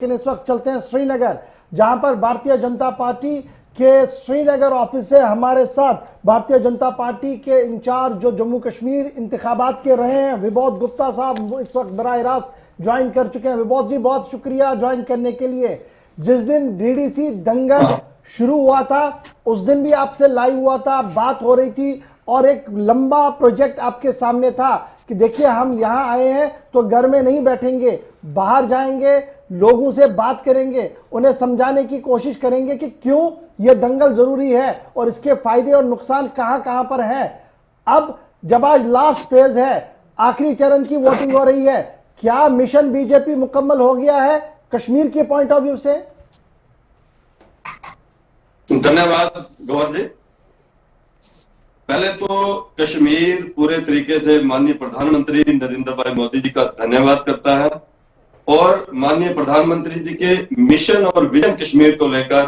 लेकिन इस वक्त चलते हैं श्रीनगर, जहां पर भारतीय जनता पार्टी के श्रीनगर ऑफिस से हमारे साथ भारतीय जनता पार्टी के इंचार्ज जो जम्मू कश्मीर इंतखाबात के रहे हैं विबोध गुप्ता साहब इस वक्त बराह रास्त ज्वाइन कर चुके हैं। विबोध जी, बहुत शुक्रिया ज्वाइन करने के लिए। जिस दिन डीडीसी दंगल शुरू हुआ था उस दिन भी आपसे लाइव हुआ था, बात हो रही थी और एक लंबा प्रोजेक्ट आपके सामने था कि देखिए हम यहां आए हैं तो घर में नहीं बैठेंगे, बाहर जाएंगे, लोगों से बात करेंगे, उन्हें समझाने की कोशिश करेंगे कि क्यों यह दंगल जरूरी है और इसके फायदे और नुकसान कहां कहां पर हैं। अब जब आज लास्ट फेज है, आखिरी चरण की वोटिंग हो रही है, क्या मिशन बीजेपी मुकम्मल हो गया है कश्मीर के पॉइंट ऑफ व्यू से? धन्यवाद गौर जी। पहले तो कश्मीर पूरे तरीके से माननीय प्रधानमंत्री नरेंद्र भाई मोदी जी का धन्यवाद करता है और माननीय प्रधानमंत्री जी के मिशन और विजन कश्मीर को लेकर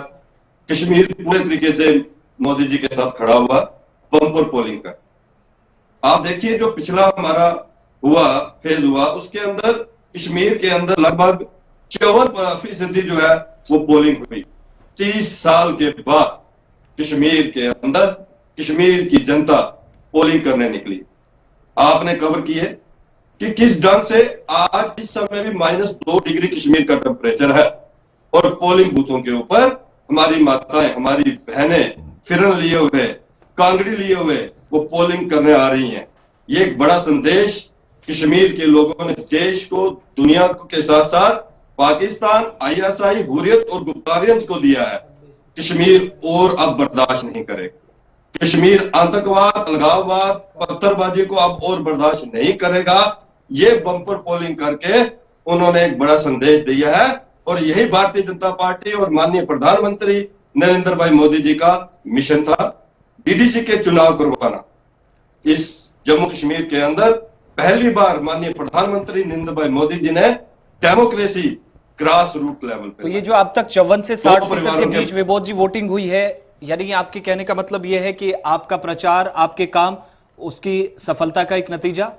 कश्मीर पूरे तरीके से मोदी जी के साथ खड़ा हुआ बम्पर पोलिंग का। आप देखिए जो पिछला हमारा फेज हुआ उसके अंदर कश्मीर के अंदर लगभग 54% जो है वो पोलिंग हुई। 30 साल के बाद कश्मीर के अंदर कश्मीर की जनता पोलिंग करने निकली। आपने कवर की है कि किस ढंग से आज इस समय भी -2 डिग्री कश्मीर का टेम्परेचर है और पोलिंग बूथों के ऊपर हमारी माताएं, हमारी बहनें फिरन लिए हुए, कांगड़ी लिए हुए वो पोलिंग करने आ रही हैं। ये एक बड़ा संदेश कश्मीर के लोगों ने देश को, दुनिया के साथ साथ पाकिस्तान, ISI, हुर्रियत और गुप्तारियंस को दिया है। कश्मीर और अब बर्दाश्त नहीं करेगा। कश्मीर आतंकवाद, अलगाववाद, पत्थरबाजी को अब और बर्दाश्त नहीं करेगा। ये बम्पर पोलिंग करके उन्होंने एक बड़ा संदेश दिया है और यही भारतीय जनता पार्टी और माननीय प्रधानमंत्री नरेंद्र भाई मोदी जी का मिशन था। डीडीसी के चुनाव करवाना इस जम्मू कश्मीर के अंदर पहली बार माननीय प्रधानमंत्री नरेंद्र भाई मोदी जी ने डेमोक्रेसी ग्रास रूट लेवल पे। तो ये जो अब तक 54 से 60% के बीच विबोध जी वोटिंग हुई है, यानी आपके कहने का मतलब यह है कि आपका प्रचार, आपके काम, उसकी सफलता का एक नतीजा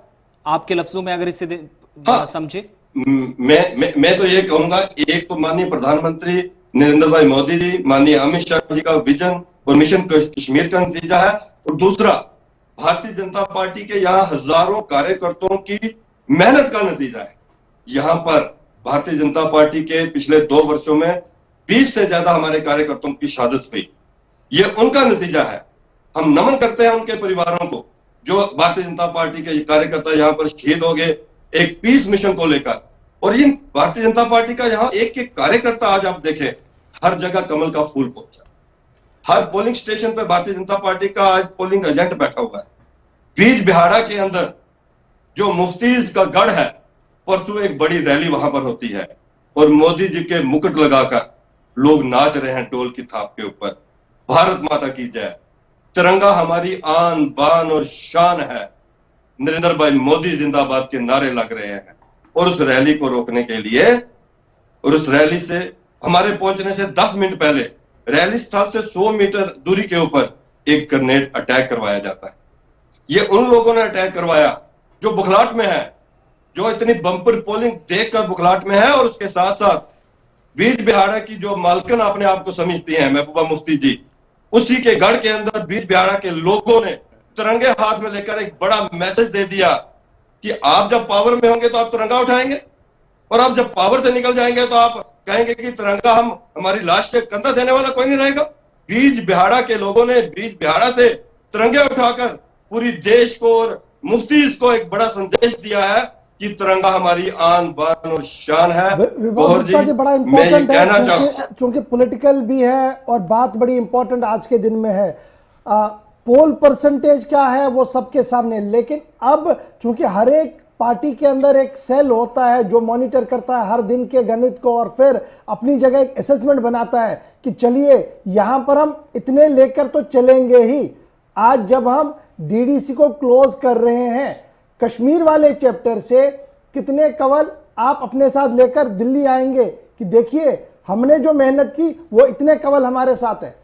आपके लफ्जों में अगर इसे समझे? मैं तो ये कहूंगा, एक तो माननीय प्रधानमंत्री नरेंद्र भाई मोदी जी, माननीय अमित शाह जी का विजन और मिशन कश्मीर का नतीजा है और दूसरा भारतीय जनता पार्टी के यहाँ हजारों कार्यकर्ताओं की मेहनत का नतीजा है। यहाँ पर भारतीय जनता पार्टी के पिछले 2 वर्षों में 20 से ज्यादा हमारे कार्यकर्ताओं की शहादत हुई। ये उनका नतीजा है। हम नमन करते हैं उनके परिवारों को जो भारतीय जनता पार्टी के कार्यकर्ता यहाँ पर शहीद हो गए एक पीस मिशन को लेकर। और इन भारतीय जनता पार्टी का यहाँ एक एक कार्यकर्ता आज आप देखें हर जगह कमल का फूल पहुंचा। हर पोलिंग स्टेशन पे भारतीय जनता पार्टी का आज पोलिंग एजेंट बैठा हुआ है। बीज बिहाड़ा के अंदर जो मुफ्तीज का गढ़ है, परसों एक बड़ी रैली वहां पर होती है और मोदी जी के मुकुट लगाकर लोग नाच रहे हैं ढोल की थाप के ऊपर। भारत माता की जय, तिरंगा हमारी आन बान और शान है, नरेंद्र भाई मोदी जिंदाबाद के नारे लग रहे हैं। और उस रैली को रोकने के लिए और उस रैली से हमारे पहुंचने से 10 मिनट पहले रैली स्थल से 100 मीटर दूरी के ऊपर एक ग्रेनेड अटैक करवाया जाता है। ये उन लोगों ने अटैक करवाया जो बुखलाहट में है, जो इतनी बम्पर पोलिंग देखकर बुखलाहट में है। और उसके साथ साथ बीज बिहाड़ा की जो मालकिन अपने आप को समझती हैं महबूबा मुफ्ती जी, उसी के गढ़ के अंदर बीज बिहाड़ा के लोगों ने तिरंगे हाथ में लेकर एक बड़ा मैसेज दे दिया कि आप जब पावर में होंगे तो आप तिरंगा उठाएंगे और आप जब पावर से निकल जाएंगे तो आप कहेंगे कि तिरंगा हमारी लाश के कंधा देने वाला कोई नहीं रहेगा। बीज बिहाड़ा के लोगों ने बीज बिहाड़ा से तिरंगे उठाकर पूरी देश को और मुफ्तीज को एक बड़ा संदेश दिया है कि तिरंगा हमारी आन बान और शान है। और जी बड़ा इंपॉर्टेंट है क्योंकि पॉलिटिकल भी है और बात बड़ी इंपॉर्टेंट आज के दिन में है। पोल परसेंटेज क्या है वो सबके सामने, लेकिन अब चूंकि हर एक पार्टी के अंदर एक सेल होता है जो मॉनिटर करता है हर दिन के गणित को और फिर अपनी जगह एक असेसमेंट बनाता है कि चलिए यहां पर हम इतने लेकर तो चलेंगे ही। आज जब हम डीडीसी को क्लोज कर रहे हैं, कश्मीर वाले चैप्टर से कितने कवल आप अपने साथ लेकर दिल्ली आएंगे कि देखिए हमने जो मेहनत की वो इतने कवल हमारे साथ है?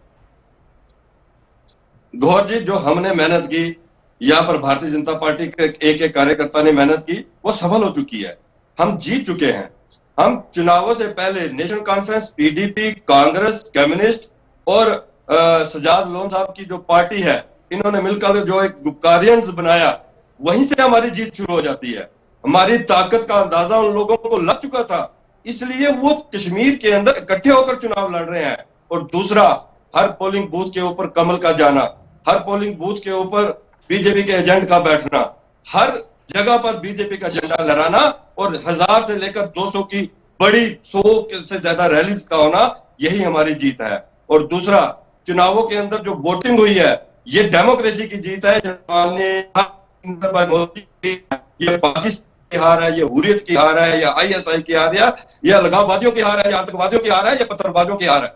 गौर जी, जो हमने मेहनत की यहाँ पर भारतीय जनता पार्टी के एक एक कार्यकर्ता ने मेहनत की वो सफल हो चुकी है। हम जीत चुके हैं। हम चुनावों से पहले national conference, PDP, Congress, communist और सजाद लोन साहब की जो पार्टी है, इन्होंने मिलकर जो एक कार्यंस बनाया, वहीं से हमारी जीत शुरू हो जाती है। हमारी ताकत का अंदाजा उन लोगों को लग चुका था, इसलिए वो कश्मीर के अंदर इकट्ठे होकर चुनाव लड़ रहे हैं। और दूसरा, हर पोलिंग बूथ के ऊपर कमल का जाना, हर पोलिंग बूथ के ऊपर बीजेपी के एजेंट का बैठना, हर जगह पर बीजेपी का झंडा लहराना और 1000 से लेकर 200 की बड़ी 100 से ज्यादा रैलीज का होना, यही हमारी जीत है। और दूसरा, चुनावों के अंदर जो वोटिंग हुई है, ये डेमोक्रेसी की जीत है। ये पाकिस्तान की हार है, ये हुर्रियत की हार है, या आईएसआई की हार है, ये अलगाववादियों की हार है, या आतंकवादियों की हार है, या पत्थरबाजों की हार है।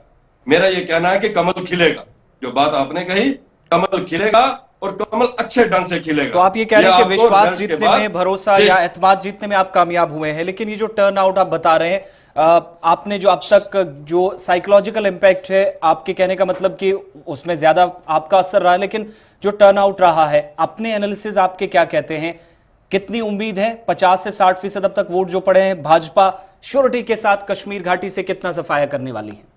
मेरा ये कहना है कि कमल खिलेगा। जो बात आपने कही, कमल खिलेगा और कमल अच्छे ढंग से खिलेगा। तो आप ये कह रहे हैं कि विश्वास जीतने में, भरोसा या देश- एतमाद जीतने में आप कामयाब हुए हैं, लेकिन ये जो टर्न आउट आप बता रहे हैं, आपने जो अब तक जो साइकोलॉजिकल इंपैक्ट है, आपके कहने का मतलब कि उसमें ज्यादा आपका असर रहा है, लेकिन जो टर्न आउट रहा है, अपने एनालिसिस आपके क्या कहते हैं? कितनी उम्मीद है? 50 से 60% अब तक वोट जो पड़े हैं, भाजपा श्योरिटी के साथ कश्मीर घाटी से कितना सफाया करने वाली है?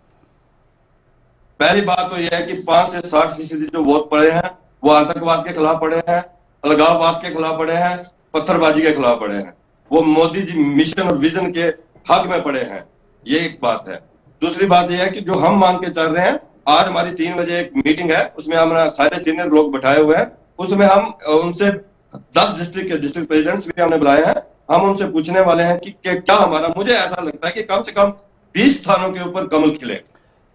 पहली बात तो यह है कि 5 से 60% जो वोट पड़े हैं, वो आतंकवाद के खिलाफ पड़े हैं, अलगाववाद के खिलाफ पड़े हैं, पत्थरबाजी के खिलाफ पड़े हैं। वो मोदी जी मिशन और विजन के हक में पड़े हैं। ये एक बात है। दूसरी बात यह है कि जो हम मान के चल रहे हैं, आज हमारी 3 बजे एक मीटिंग है, उसमें हमारा सारे सीनियर लोग बैठाए हुए हैं। उसमें हम उनसे 10 डिस्ट्रिक्ट के डिस्ट्रिक्ट प्रेसिडेंट्स भी हमने बुलाए हैं। हम उनसे पूछने वाले हैं कि क्या हमारा, मुझे ऐसा लगता है कि कम से कम 20 स्थानों के ऊपर कमल खिले,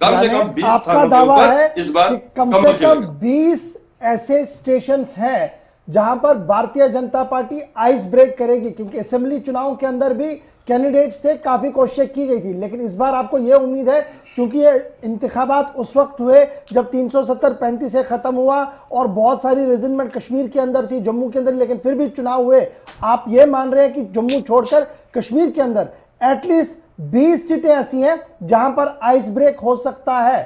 कम से कम 20 आपका स्थानों के दावा है ऊपर इस बार कि कम कमल से कम खिलेगा। 20 ऐसे स्टेशंस हैं जहां पर Bharatiya Janata party ice break करेगी, क्योंकि असेंबली चुनाव के अंदर भी कैंडिडेट्स थे, काफी कोशिशें की गई थी, लेकिन इस बार आपको यह उम्मीद है, क्योंकि ये इंतखाबात उस वक्त हुए जब 370-35 से खत्म हुआ और बहुत सारी रेजिमेंट कश्मीर के अंदर थी, जम्मू के अंदर, लेकिन फिर भी चुनाव हुए। आप ये मान रहे हैं कि जम्मू छोड़कर कश्मीर के अंदर एटलीस्ट 20 सीटें ऐसी हैं जहां पर आइस ब्रेक हो सकता है?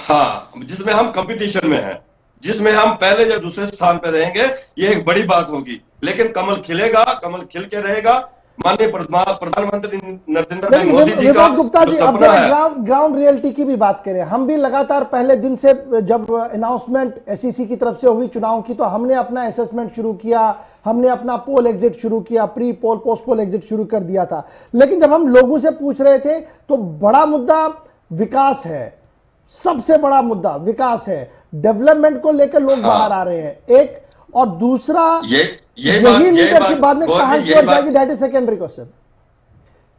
हाँ, जिसमें हम कंपटीशन में हैं, जिसमें हम पहले या दूसरे स्थान पर रहेंगे, ये एक बड़ी बात होगी। लेकिन कमल खिलेगा, कमल खिल के रहेगा। माननीय प्रधानमंत्री नरेंद्र भाई मोदी जी का विनोद गुप्ता जी, जो अब सपना है, ग्राउंड रियलिटी की भी बात करें। हम भी लगातार पहले दिन से, जब अनाउंसमेंट एसईसी की तरफ से हुई चुनाव की, तो हमने अपना असेसमेंट शुरू किया, हमने अपना पोल एग्जिट शुरू किया, प्री पोल पोस्ट पोल एग्जिट शुरू कर दिया था। लेकिन जब हम लोगों से पूछ रहे थे तो बड़ा मुद्दा विकास है, सबसे बड़ा मुद्दा विकास है, डेवलपमेंट को लेकर लोग बाहर आ रहे हैं एक, और दूसरा यही लीडरशिप बाद में कहां की ओर जाएगी, दैट इज सेकेंडरी क्वेश्चन।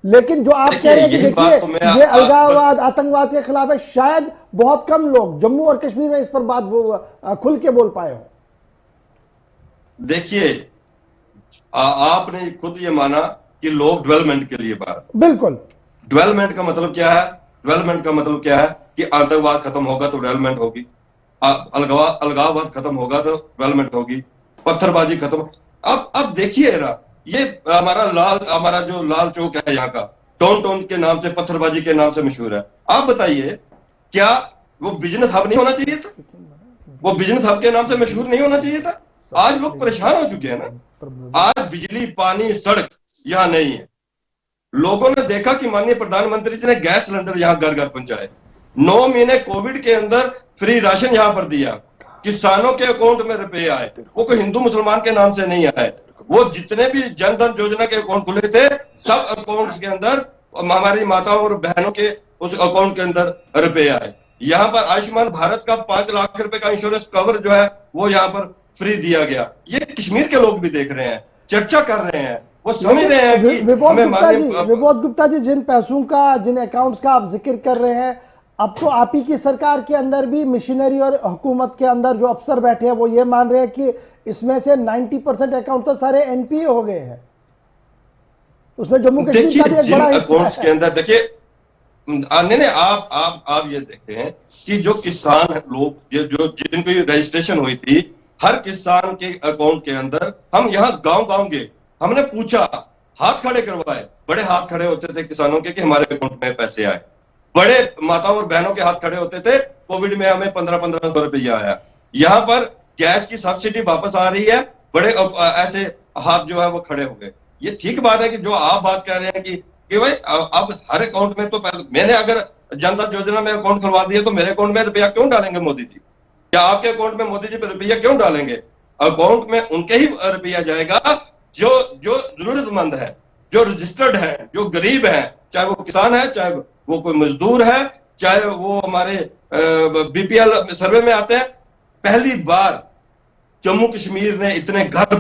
लेकिन जो आप कह रहे हैं कि देखिए ये अलगाववाद, आतंकवाद के खिलाफ है, शायद बहुत कम लोग जम्मू और कश्मीर में इस पर बात खुल के बोल पाए हो। देखिए, आपने खुद ये माना कि लोग डेवलपमेंट के लिए बाहर। बिल्कुल। डेवलपमेंट का मतलब क्या है? डेवलपमेंट का मतलब क्या है कि आतंकवाद खत्म होगा तो डेवलपमेंट होगी, अलगाववाद खत्म होगा तो डेवलपमेंट होगी, पत्थरबाजी खत्म। अब देखिए ना, ये हमारा जो लाल चौक है यहाँ का, टोन के नाम से, पत्थरबाजी के नाम से मशहूर है। आप बताइए, क्या वो बिजनेस हब नहीं होना चाहिए था? वो बिजनेस हब के नाम से मशहूर नहीं होना चाहिए था? आज लोग परेशान हो चुके हैं ना। आज बिजली, पानी, सड़क यहाँ नहीं है। लोगों ने देखा कि माननीय प्रधानमंत्री जी ने गैस सिलेंडर यहाँ घर घर पहुंचाए, 9 महीने कोविड के अंदर फ्री राशन यहाँ पर दिया, किसानों के अकाउंट में रुपए आए, वो कोई हिंदू मुसलमान के नाम से नहीं आए। वो जितने भी जनधन योजना के अकाउंट खुले थे, सब अकाउंट्स के अंदर हमारी माताओं और बहनों के उस अकाउंट के अंदर रुपए आए। यहाँ पर आयुष्मान भारत का 5 लाख रुपए का इंश्योरेंस कवर जो है वो यहाँ पर फ्री दिया गया। ये कश्मीर के लोग भी देख रहे हैं, चर्चा कर रहे हैं, वो समझ रहे हैं कि विबोध गुप्ता जी, जिन पैसों का, जिन अकाउंट्स का आप जिक्र कर रहे हैं, अब तो आप ही की सरकार के अंदर भी मिशनरी और हुकूमत के अंदर जो अफसर बैठे हैं वो ये मान रहे हैं कि इसमें से 90% अकाउंट तो सारे एनपीए हो गए हैं। उसमें जम्मू कश्मीर का भी एक बड़ा अकाउंट्स के अंदर देखिए, नहीं, आप ये देखें कि जो किसान लोग, जो जिनकी रजिस्ट्रेशन हुई थी, हर किसान के अकाउंट के अंदर, हम यहाँ गांव गए, हमने पूछा, हाथ खड़े करवाए, बड़े हाथ खड़े होते थे किसानों के कि हमारे अकाउंट में पैसे आए। बड़े माताओं और बहनों के हाथ खड़े होते थे, कोविड में हमें 1500 रुपया आया। यहाँ पर गैस की सब्सिडी वापस आ रही है, बड़े ऐसे हाथ जो है वो खड़े हो गए। ये ठीक बात है कि जो आप बात कर रहे हैं कि भाई अब हर अकाउंट में तो मैंने अगर जनता योजना में अकाउंट खुलवा दिया तो मेरे अकाउंट में रुपया क्यों डालेंगे मोदी जी, या आपके अकाउंट में मोदी जी रुपया क्यों डालेंगे? अकाउंट में उनके ही रुपया जाएगा जो जो जरूरतमंद है, जो रजिस्टर्ड है, जो गरीब है, चाहे वो किसान है, चाहे वो कोई मजदूर है, चाहे वो हमारे बीपीएल सर्वे में आते हैं। पहली बार जम्मू कश्मीर ने इतने घर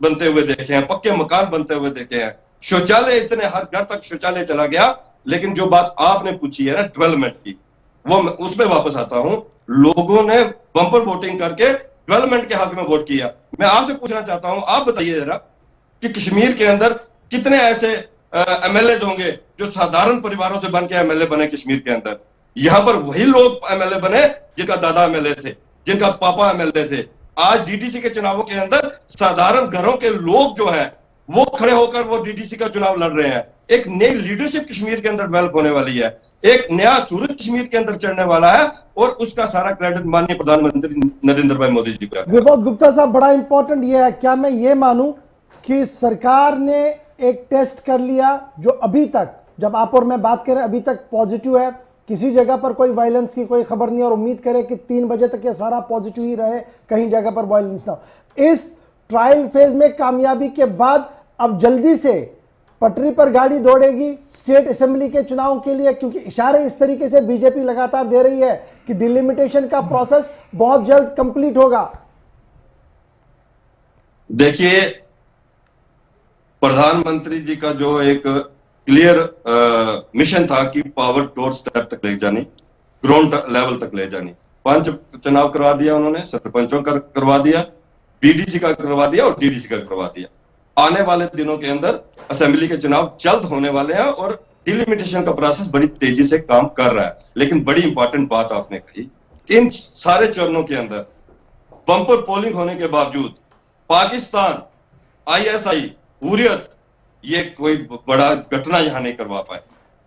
बनते हुए देखे हैं, पक्के मकान बनते हुए देखे हैं, शौचालय इतने हर घर तक शौचालय चला गया। लेकिन जो बात आपने पूछी है ना डेवलपमेंट की, वो उसमें वापस आता हूं। लोगों ने बम्पर वोटिंग करके डेवलपमेंट के हक में वोट किया। मैं आपसे पूछना चाहता हूं, आप बताइए जरा कि कश्मीर के अंदर कितने ऐसे एमएलए होंगे जो साधारण परिवारों से बन के एमएलए बने कश्मीर के अंदर? यहां पर वही लोग एमएलए बने जिनका दादा एमएलए थे, जिनका पापा एमएलए थे। आज डीडीसी के चुनावों के अंदर साधारण घरों के लोग जो है वो खड़े होकर वो डीडीसी का चुनाव लड़ रहे हैं। एक नई लीडरशिप कश्मीर के अंदर डेवलप होने वाली है, एक नया सूरज कश्मीर के अंदर चढ़ने वाला है, और उसका सारा क्रेडिट माननीय प्रधानमंत्री नरेंद्र भाई मोदी जी का। विभोद गुप्ता साहब, बड़ा इंपॉर्टेंट ये है, क्या मैं ये मानूं कि सरकार ने एक टेस्ट कर लिया जो अभी तक, जब आप और मैं बात करें, अभी तक पॉजिटिव है, किसी जगह पर कोई वायलेंस की कोई खबर नहीं, और उम्मीद करें कि 3 बजे तक ये सारा पॉजिटिव ही रहे, कहीं जगह पर वायलेंस ना हो। इस ट्रायल फेज में कामयाबी के बाद अब जल्दी से पटरी पर गाड़ी दौड़ेगी स्टेट असेंबली के चुनाव के लिए, क्योंकि इशारे इस तरीके से बीजेपी लगातार दे रही है कि डिलिमिटेशन का प्रोसेस बहुत जल्द कंप्लीट होगा। देखिए, प्रधानमंत्री जी का जो एक क्लियर मिशन था कि पावर डोर स्टेप तक ले जानी, ग्राउंड लेवल तक ले जानी। 5 चुनाव करवा दिया उन्होंने, सरपंचों का करवा दिया, बीडीसी का करवा दिया और डीडीसी का करवा दिया। आने वाले दिनों के अंदर असेंबली के चुनाव जल्द होने वाले हैं और डिलिमिटेशन का प्रोसेस बड़ी तेजी से काम कर रहा है। लेकिन बड़ी इंपॉर्टेंट बात आपने कही कि इन सारे चरणों के अंदर बम्पर पोलिंग होने के बावजूद पाकिस्तान, आईएसआई, हुर्रियत, ये कोई बड़ा घटना यहां नहीं करवा पाए।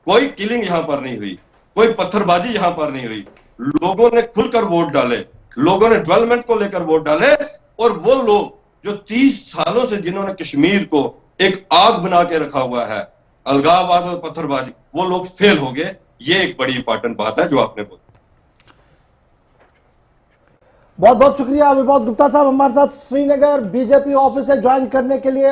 कोई किलिंग यहां पर नहीं हुई, कोई पत्थरबाजी यहां पर नहीं हुई। लोगों ने खुलकर वोट डाले, लोगों ने डेवलपमेंट को लेकर वोट डाले, और वो लोग जो 30 सालों से जिन्होंने कश्मीर को एक आग बना के रखा हुआ है, अलगाववाद और पत्थरबाजी, वो लोग फेल हो गए। ये एक बड़ी इंपॉर्टेंट बात है जो आपने बोली। बहुत बहुत शुक्रिया विभोद गुप्ता साहब हमारे साथ श्रीनगर बीजेपी ऑफिस से ज्वाइन करने के लिए।